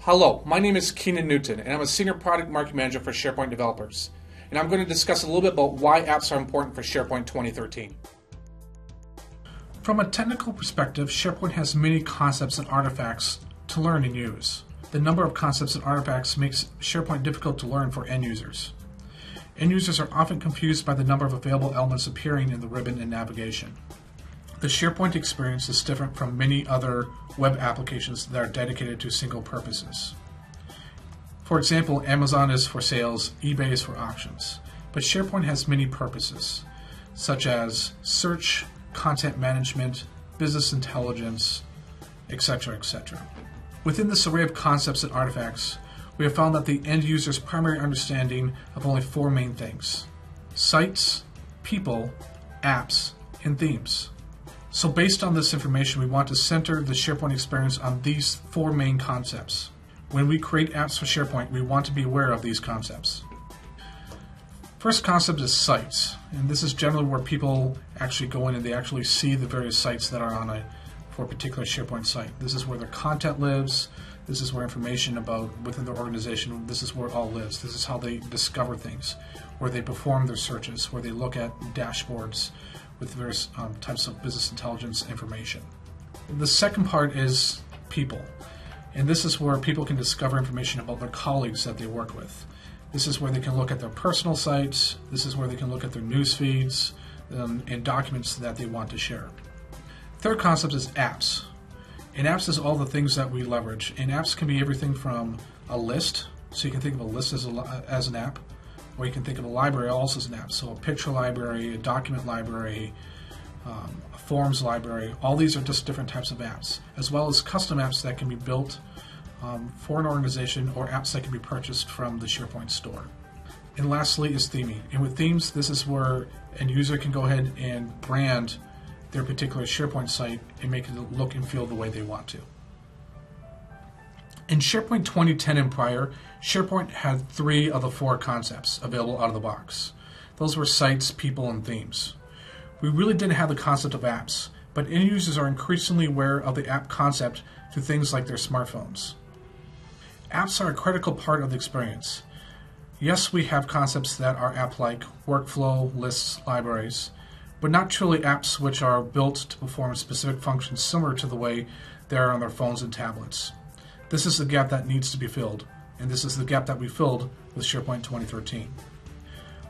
Hello, my name is Keenan Newton, and I'm a Senior Product Marketing Manager for SharePoint Developers. And I'm going to discuss a little bit about why apps are important for SharePoint 2013. From a technical perspective, SharePoint has many concepts and artifacts to learn and use. The number of concepts and artifacts makes SharePoint difficult to learn for end users. End users are often confused by the number of available elements appearing in the ribbon and navigation. The SharePoint experience is different from many other web applications that are dedicated to single purposes. For example, Amazon is for sales, eBay is for auctions. But SharePoint has many purposes, such as search, content management, business intelligence, etc., etc. Within this array of concepts and artifacts, we have found that the end user's primary understanding of only four main things: sites, people, apps, and themes. So based on this information, we want to center the SharePoint experience on these four main concepts. When we create apps for SharePoint, we want to be aware of these concepts. First concept is sites, and this is generally where people actually go in and they actually see the various sites that are on for a particular SharePoint site. This is where their content lives. This is where information about within their organization, this is where it all lives. This is how they discover things, where they perform their searches, where they look at dashboards with various types of business intelligence information. The second part is people, and this is where people can discover information about their colleagues that they work with. This is where they can look at their personal sites. This is where they can look at their news feeds and documents that they want to share. Third concept is apps. And apps is all the things that we leverage. And apps can be everything from a list, so you can think of a list as an app, or you can think of a library also as an app. So a picture library, a document library, a forms library, all these are just different types of apps, as well as custom apps that can be built for an organization or apps that can be purchased from the SharePoint store. And lastly is theming. And with themes, this is where an user can go ahead and brand their particular SharePoint site and make it look and feel the way they want to. In SharePoint 2010 and prior, SharePoint had three of the four concepts available out of the box. Those were sites, people, and themes. We really didn't have the concept of apps, but end users are increasingly aware of the app concept through things like their smartphones. Apps are a critical part of the experience. Yes, we have concepts that are app-like, workflow, lists, libraries, but not truly apps which are built to perform specific functions similar to the way they are on their phones and tablets. This is the gap that needs to be filled, and this is the gap that we filled with SharePoint 2013.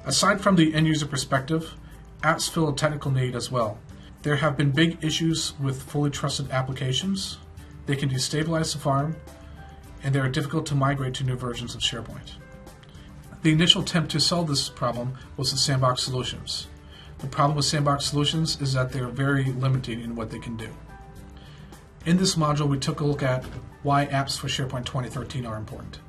Aside from the end user perspective, apps fill a technical need as well. There have been big issues with fully trusted applications. They can destabilize the farm, and they are difficult to migrate to new versions of SharePoint. The initial attempt to solve this problem was the sandbox solutions. The problem with sandbox solutions is that they are very limiting in what they can do. In this module, we took a look at why apps for SharePoint 2013 are important.